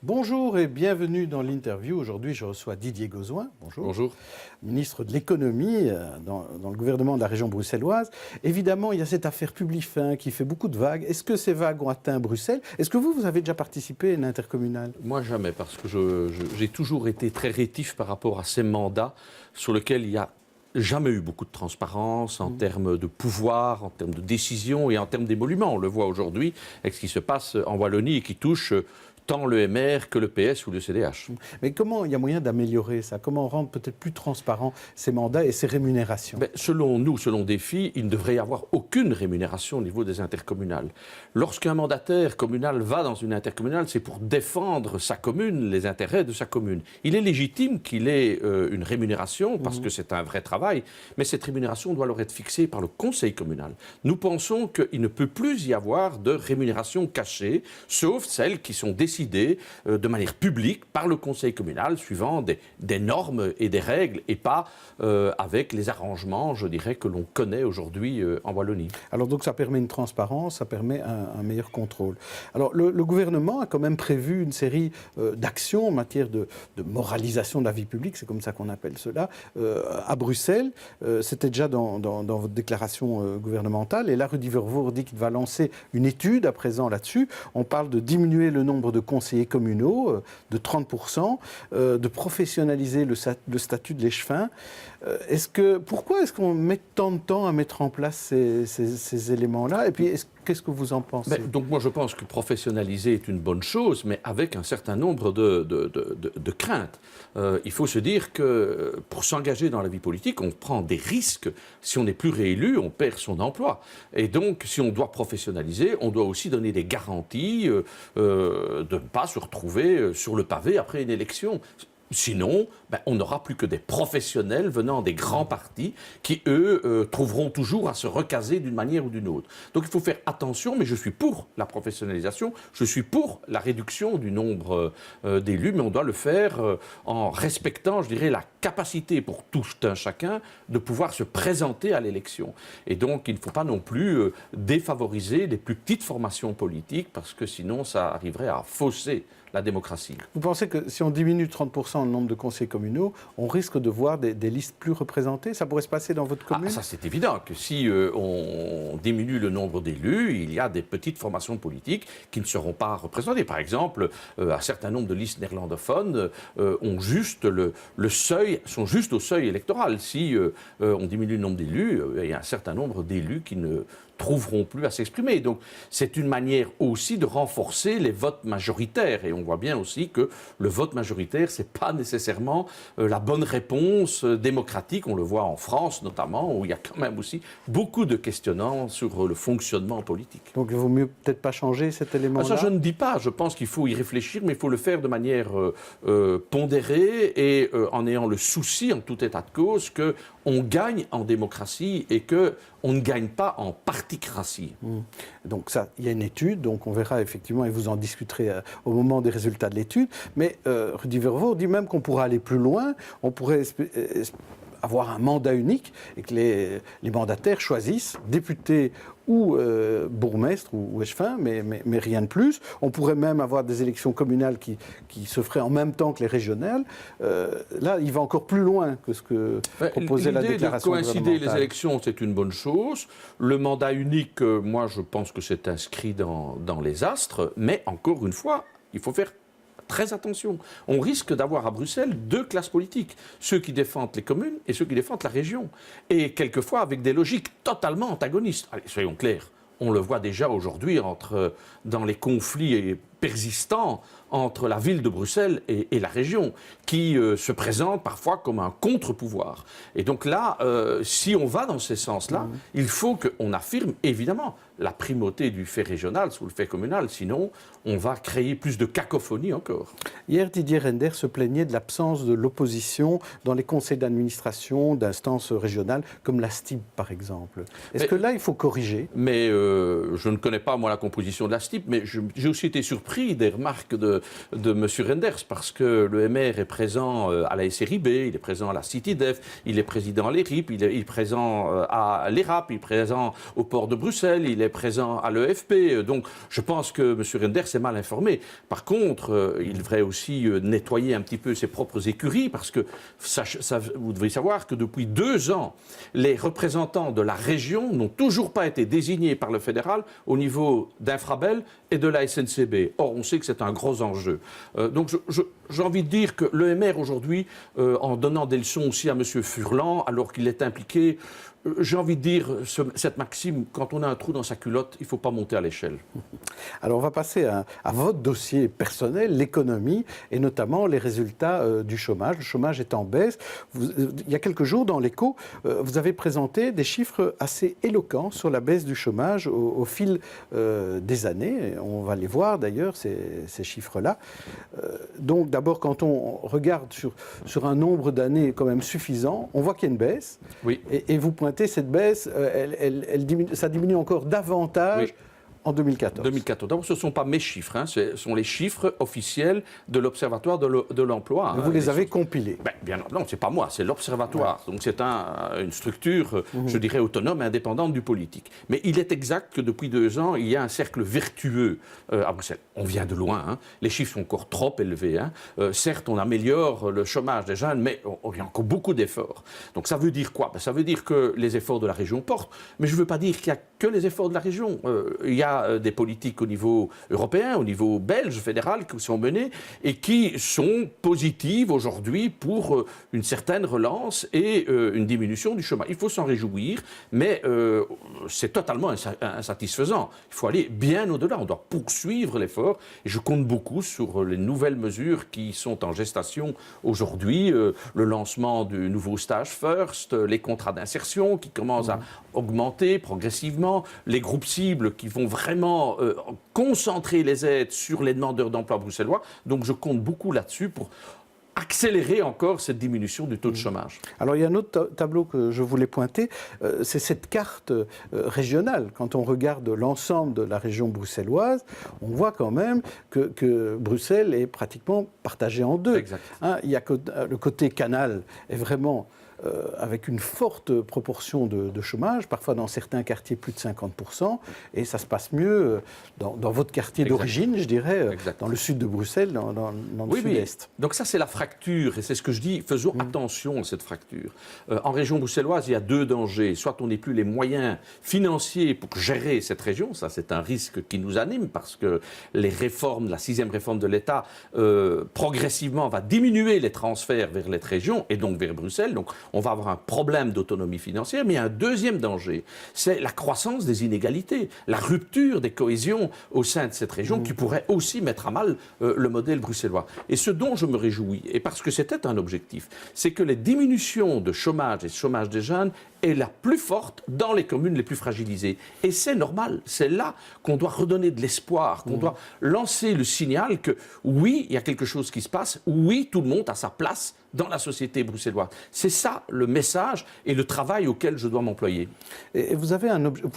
Bonjour et bienvenue dans l'interview. Aujourd'hui, je reçois Didier Gauzoin. Bonjour. Bonjour. Ministre de l'économie dans le gouvernement de la région bruxelloise. Évidemment, il y a cette affaire Publifin qui fait beaucoup de vagues. Est-ce que ces vagues ont atteint Bruxelles? Est-ce que vous avez déjà participé à une intercommunale? Moi, jamais, parce que j'ai toujours été très rétif par rapport à ces mandats sur lesquels il n'y a jamais eu beaucoup de transparence en termes de pouvoir, en termes de décision et en termes d'émoluments. On le voit aujourd'hui avec ce qui se passe en Wallonie et qui touche tant le MR que le PS ou le CDH. Mais comment il y a moyen d'améliorer ça? Comment rendre peut-être plus transparents ces mandats et ces rémunérations? Selon nous, selon Défi, il ne devrait y avoir aucune rémunération au niveau des intercommunales. Lorsqu'un mandataire communal va dans une intercommunale, c'est pour défendre sa commune, les intérêts de sa commune. Il est légitime qu'il ait une rémunération parce que c'est un vrai travail, mais cette rémunération doit alors être fixée par le conseil communal. Nous pensons qu'il ne peut plus y avoir de rémunération cachée, sauf celles qui sont décidées de manière publique par le conseil communal, suivant des normes et des règles, et pas avec les arrangements, je dirais, que l'on connaît aujourd'hui en Wallonie. Alors donc ça permet une transparence, ça permet un meilleur contrôle. Alors le gouvernement a quand même prévu une série d'actions en matière de moralisation de la vie publique, c'est comme ça qu'on appelle cela, à Bruxelles. C'était déjà dans votre déclaration gouvernementale, et là Rudy Vervoort dit qu'il va lancer une étude à présent là-dessus. On parle de diminuer le nombre de conseillers communaux de 30%, de professionnaliser le statut de l'échevin. Pourquoi est-ce qu'on met tant de temps à mettre en place ces éléments-là? Et puis, qu'est-ce que vous en pensez? Donc moi, je pense que professionnaliser est une bonne chose, mais avec un certain nombre de craintes. Il faut se dire que pour s'engager dans la vie politique, on prend des risques. Si on n'est plus réélu, on perd son emploi. Et donc, si on doit professionnaliser, on doit aussi donner des garanties de ne pas se retrouver sur le pavé après une élection. Sinon, on n'aura plus que des professionnels venant des grands partis qui, eux, trouveront toujours à se recaser d'une manière ou d'une autre. Donc il faut faire attention, mais je suis pour la professionnalisation, je suis pour la réduction du nombre d'élus, mais on doit le faire en respectant, je dirais, la capacité pour tout un chacun de pouvoir se présenter à l'élection. Et donc il ne faut pas non plus défavoriser les plus petites formations politiques, parce que sinon ça arriverait à fausser la démocratie. Vous pensez que si on diminue 30% le nombre de conseillers communaux, on risque de voir des listes plus représentées? Ça pourrait se passer dans votre commune? Ça, c'est évident que si on diminue le nombre d'élus, il y a des petites formations politiques qui ne seront pas représentées. Par exemple, un certain nombre de listes néerlandophones ont juste le seuil, sont juste au seuil électoral. Si on diminue le nombre d'élus, il y a un certain nombre d'élus qui ne trouveront plus à s'exprimer. Donc c'est une manière aussi de renforcer les votes majoritaires. Et on voit bien aussi que le vote majoritaire, ce n'est pas nécessairement la bonne réponse démocratique. On le voit en France notamment, où il y a quand même aussi beaucoup de questionnements sur le fonctionnement politique. Donc il vaut mieux peut-être pas changer cet élément-là? Ça, je ne dis pas. Je pense qu'il faut y réfléchir, mais il faut le faire de manière pondérée et en ayant le souci, en tout état de cause, qu'on gagne en démocratie et qu'on ne gagne pas en particratie. Donc ça, il y a une étude, donc on verra effectivement, et vous en discuterez au moment des résultats de l'étude. Mais Rudy Vervoort dit même qu'on pourra aller plus loin, on pourrait avoir un mandat unique et que les mandataires choisissent députés ou bourgmestre ou échevin, mais rien de plus. On pourrait même avoir des élections communales qui se feraient en même temps que les régionales. Là, il va encore plus loin que ce que proposait la déclaration gouvernementale. L'idée de coïncider les élections, c'est une bonne chose. Le mandat unique, moi, je pense que c'est inscrit dans les astres. Mais encore une fois, il faut faire très attention. On risque d'avoir à Bruxelles deux classes politiques. Ceux qui défendent les communes et ceux qui défendent la région. Et quelquefois avec des logiques totalement antagonistes. Allez, soyons clairs. On le voit déjà aujourd'hui dans les conflits persistants entre la ville de Bruxelles et la région, qui se présentent parfois comme un contre-pouvoir. Et donc là, si on va dans ces sens-là, il faut qu'on affirme évidemment la primauté du fait régional sur le fait communal, sinon on va créer plus de cacophonie encore. Hier, Didier Reynders se plaignait de l'absence de l'opposition dans les conseils d'administration d'instances régionales, comme la STIB par exemple. Est-ce que là, il faut corriger? Mais je ne connais pas, moi, la composition de la STIB, mais j'ai aussi été surpris des remarques de M. Reynders, parce que le MR est présent à la SRIB, il est présent à la CityDef, il est président à l'ERIP, il est présent à l'ERAP, il est présent au port de Bruxelles, il est présent à l'EFP. Donc, je pense que M. Renders est mal informé. Par contre, il devrait aussi nettoyer un petit peu ses propres écuries, parce que vous devez savoir que depuis 2 ans, les représentants de la région n'ont toujours pas été désignés par le fédéral au niveau d'Infrabel et de la SNCB. Or, on sait que c'est un gros enjeu. Donc, j'ai envie de dire que l'EMR aujourd'hui, en donnant des leçons aussi à M. Furlan, alors qu'il est impliqué, j'ai envie de dire cette maxime, quand on a un trou dans sa culotte, il ne faut pas monter à l'échelle. Alors on va passer à votre dossier personnel, l'économie, et notamment les résultats du chômage. Le chômage est en baisse. Il y a quelques jours, dans l'Écho, vous avez présenté des chiffres assez éloquents sur la baisse du chômage au fil des années. On va les voir d'ailleurs, ces chiffres-là. Donc d'abord, quand on regarde sur un nombre d'années quand même suffisant, on voit qu'il y a une baisse. Oui. Et vous pointez cette baisse, ça diminue encore davantage. Oui. En 2014. 2014. D'abord, ce ne sont pas mes chiffres, hein, ce sont les chiffres officiels de l'Observatoire de l'emploi. Vous les avez compilés. Non, ce n'est pas moi, c'est l'Observatoire. Ouais. Donc c'est une structure, je dirais, autonome, indépendante du politique. Mais il est exact que depuis 2 ans, il y a un cercle vertueux à Bruxelles. On vient de loin, hein. Les chiffres sont encore trop élevés. Hein. Certes, on améliore le chômage des jeunes, mais il y a encore beaucoup d'efforts. Donc ça veut dire quoi? Ça veut dire que les efforts de la région portent, mais je ne veux pas dire qu'il n'y a que les efforts de la région. Il y a des politiques au niveau européen, au niveau belge, fédéral, qui sont menées et qui sont positives aujourd'hui pour une certaine relance et une diminution du chômage. Il faut s'en réjouir, mais c'est totalement insatisfaisant. Il faut aller bien au-delà. On doit poursuivre l'effort et je compte beaucoup sur les nouvelles mesures qui sont en gestation aujourd'hui. Le lancement du nouveau stage First, les contrats d'insertion qui commencent à augmenter progressivement, les groupes cibles qui vont vraiment concentrer les aides sur les demandeurs d'emploi bruxellois. Donc je compte beaucoup là-dessus pour accélérer encore cette diminution du taux de chômage. Alors il y a un autre tableau que je voulais pointer, c'est cette carte régionale. Quand on regarde l'ensemble de la région bruxelloise, on voit quand même que Bruxelles est pratiquement partagée en 2. Exact. Hein, il y a que le côté canal est vraiment avec une forte proportion de chômage, parfois dans certains quartiers plus de 50%, et ça se passe mieux dans votre quartier d'origine, je dirais, dans le sud de Bruxelles, dans le sud-est. Oui. Donc ça, c'est la fracture, et c'est ce que je dis, faisons attention à cette fracture. En région bruxelloise, il y a 2 dangers. Soit on n'a plus les moyens financiers pour gérer cette région, ça c'est un risque qui nous anime, parce que les réformes, la 6e réforme de l'État, progressivement va diminuer les transferts vers les régions, et donc vers Bruxelles. Donc on va avoir un problème d'autonomie financière, mais il y a un deuxième danger, c'est la croissance des inégalités, la rupture des cohésions au sein de cette région qui pourrait aussi mettre à mal le modèle bruxellois. Et ce dont je me réjouis, et parce que c'était un objectif, c'est que les diminutions de chômage et de chômage des jeunes est la plus forte dans les communes les plus fragilisées. Et c'est normal, c'est là qu'on doit redonner de l'espoir, qu'on doit lancer le signal que oui, il y a quelque chose qui se passe, oui, tout le monde a sa place dans la société bruxelloise. C'est ça le message et le travail auquel je dois m'employer. Et vous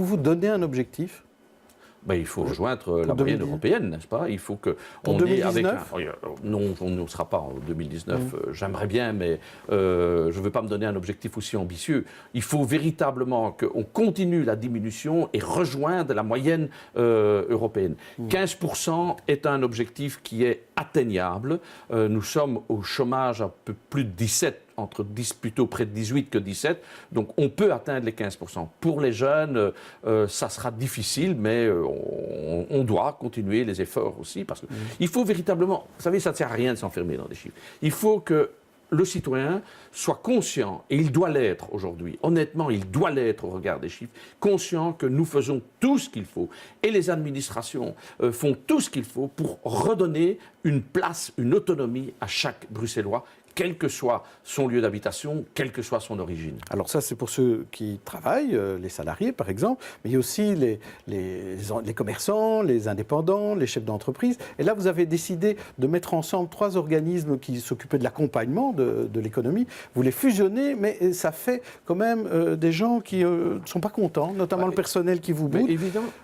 vous donnez un objectif ? Il faut rejoindre la moyenne européenne, n'est-ce pas? Il faut qu'on ait avec... Non, on ne sera pas en 2019. J'aimerais bien, mais je ne veux pas me donner un objectif aussi ambitieux. Il faut véritablement qu'on continue la diminution et rejoindre la moyenne européenne. 15% est un objectif qui est atteignable. Nous sommes au chômage à peu plus de 17%. Plutôt près de 18 que 17. Donc on peut atteindre les 15%. Pour les jeunes, ça sera difficile, mais on doit continuer les efforts aussi. Parce qu'il faut véritablement... Vous savez, ça ne sert à rien de s'enfermer dans des chiffres. Il faut que le citoyen soit conscient, et il doit l'être aujourd'hui, honnêtement, il doit l'être au regard des chiffres, conscient que nous faisons tout ce qu'il faut, et les administrations font tout ce qu'il faut pour redonner une place, une autonomie à chaque Bruxellois, quel que soit son lieu d'habitation, quelle que soit son origine. Alors ça, c'est pour ceux qui travaillent, les salariés par exemple, mais il y a aussi les commerçants, les indépendants, les chefs d'entreprise. Et là, vous avez décidé de mettre ensemble 3 organismes qui s'occupaient de l'accompagnement de l'économie. Vous les fusionnez, mais ça fait quand même des gens qui ne sont pas contents, notamment le personnel qui vous boude.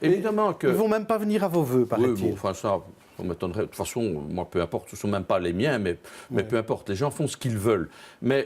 Évidemment que... Ils ne vont même pas venir à vos vœux, paraît-il. On m'étonnerait. De toute façon, moi, peu importe, ce ne sont même pas les miens, mais peu importe, les gens font ce qu'ils veulent. Mais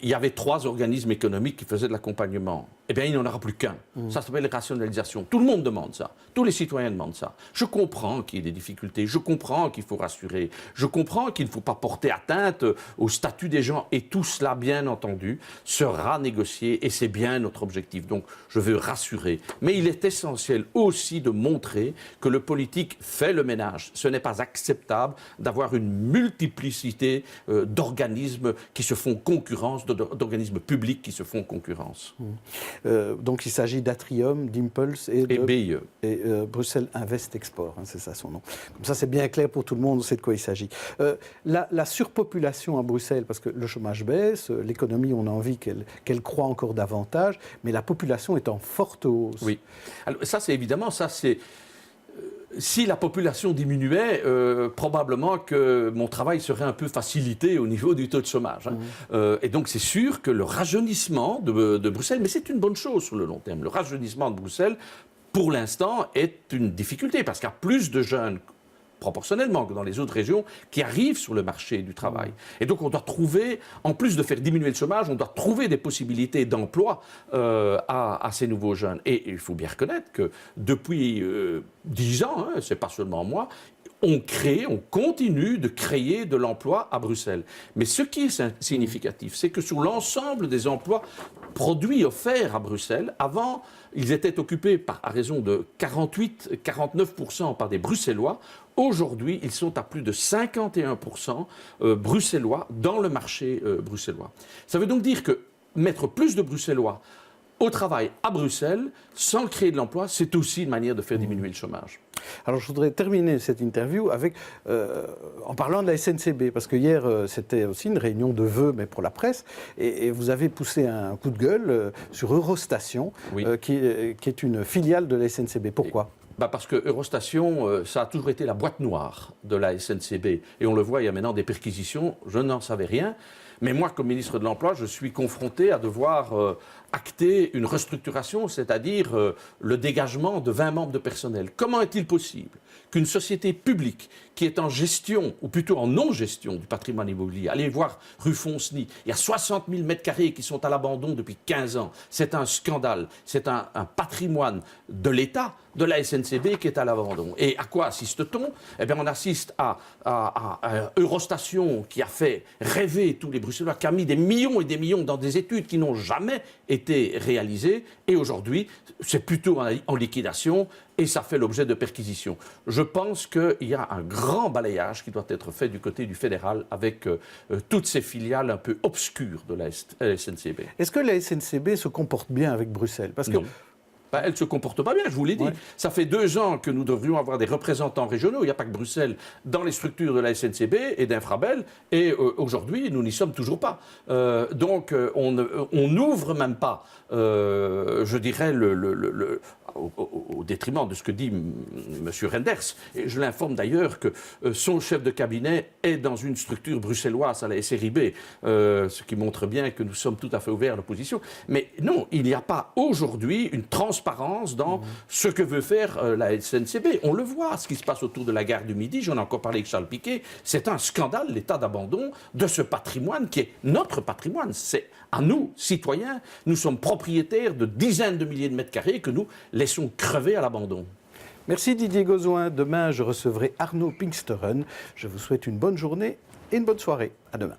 il y avait 3 organismes économiques qui faisaient de l'accompagnement. Eh bien, il n'y en aura plus qu'un. Ça s'appelle rationalisation. Tout le monde demande ça. Tous les citoyens demandent ça. Je comprends qu'il y ait des difficultés. Je comprends qu'il faut rassurer. Je comprends qu'il ne faut pas porter atteinte au statut des gens. Et tout cela, bien entendu, sera négocié. Et c'est bien notre objectif. Donc, je veux rassurer. Mais il est essentiel aussi de montrer que le politique fait le ménage. Ce n'est pas acceptable d'avoir une multiplicité d'organismes qui se font concurrence, d'organismes publics qui se font concurrence. Donc il s'agit d'Atrium, d'Impulse et de BIE. Bruxelles Invest Export, hein, c'est ça son nom. Comme ça c'est bien clair pour tout le monde, on sait de quoi il s'agit. La surpopulation à Bruxelles, parce que le chômage baisse, l'économie on a envie qu'elle croît encore davantage, mais la population est en forte hausse. Oui. Alors, ça c'est évidemment, si la population diminuait, probablement que mon travail serait un peu facilité au niveau du taux de chômage. Hein. Et donc c'est sûr que le rajeunissement de Bruxelles, mais c'est une bonne chose sur le long terme, le rajeunissement de Bruxelles, pour l'instant, est une difficulté, parce qu'il y a plus de jeunes proportionnellement que dans les autres régions, qui arrivent sur le marché du travail. Et donc on doit trouver, en plus de faire diminuer le chômage, on doit trouver des possibilités d'emploi à ces nouveaux jeunes. Et il faut bien reconnaître que depuis 10 ans, hein, c'est pas seulement moi, on continue de créer de l'emploi à Bruxelles. Mais ce qui est significatif, c'est que sur l'ensemble des emplois produits offerts à Bruxelles, avant, ils étaient occupés à raison de 48-49% par des Bruxellois. Aujourd'hui, ils sont à plus de 51% bruxellois dans le marché bruxellois. Ça veut donc dire que mettre plus de Bruxellois au travail à Bruxelles, sans créer de l'emploi, c'est aussi une manière de faire diminuer le chômage. Alors je voudrais terminer cette interview en parlant de la SNCB, parce que hier c'était aussi une réunion de vœux, mais pour la presse, et vous avez poussé un coup de gueule sur Eurostation, Oui. Qui est une filiale de la SNCB. Pourquoi ? Parce que Eurostation, ça a toujours été la boîte noire de la SNCB. Et on le voit, il y a maintenant des perquisitions, je n'en savais rien. Mais moi, comme ministre de l'Emploi, je suis confronté à devoir acter une restructuration, c'est-à-dire le dégagement de 20 membres de personnel. Comment est-il possible qu'une société publique qui est en gestion, ou plutôt en non-gestion du patrimoine immobilier, allez voir rue Fonceny, il y a 60 000 mètres carrés qui sont à l'abandon depuis 15 ans. C'est un scandale, c'est un patrimoine de l'État, de la SNCB qui est à l'abandon. Et à quoi assiste-t-on ? Eh bien, on assiste à Eurostation qui a fait rêver tous les Bruxellois, qui a mis des millions et des millions dans des études qui n'ont jamais été réalisées. Et aujourd'hui, c'est plutôt en liquidation et ça fait l'objet de perquisitions. Je pense qu'il y a un grand balayage qui doit être fait du côté du fédéral avec toutes ces filiales un peu obscures de la SNCB. Est-ce que la SNCB se comporte bien avec Bruxelles ? Parce que non. Elle ne se comporte pas bien, je vous l'ai dit. Ouais. Ça fait 2 ans que nous devrions avoir des représentants régionaux, il n'y a pas que Bruxelles, dans les structures de la SNCB et d'Infrabel, et aujourd'hui, nous n'y sommes toujours pas. Donc, on n'ouvre même pas, je dirais, au détriment de ce que dit M. Renders. Et je l'informe d'ailleurs que son chef de cabinet est dans une structure bruxelloise à la SRIB, ce qui montre bien que nous sommes tout à fait ouverts à l'opposition. Mais non, il n'y a pas aujourd'hui une transparence dans ce que veut faire la SNCB. On le voit, ce qui se passe autour de la gare du Midi, j'en ai encore parlé avec Charles Piquet, c'est un scandale, l'état d'abandon de ce patrimoine qui est notre patrimoine. C'est à nous, citoyens, nous sommes propriétaires de dizaines de milliers de mètres carrés que nous laissons crever à l'abandon. Merci Didier Gauzoin. Demain, je recevrai Arnaud Pinksteren. Je vous souhaite une bonne journée et une bonne soirée. À demain.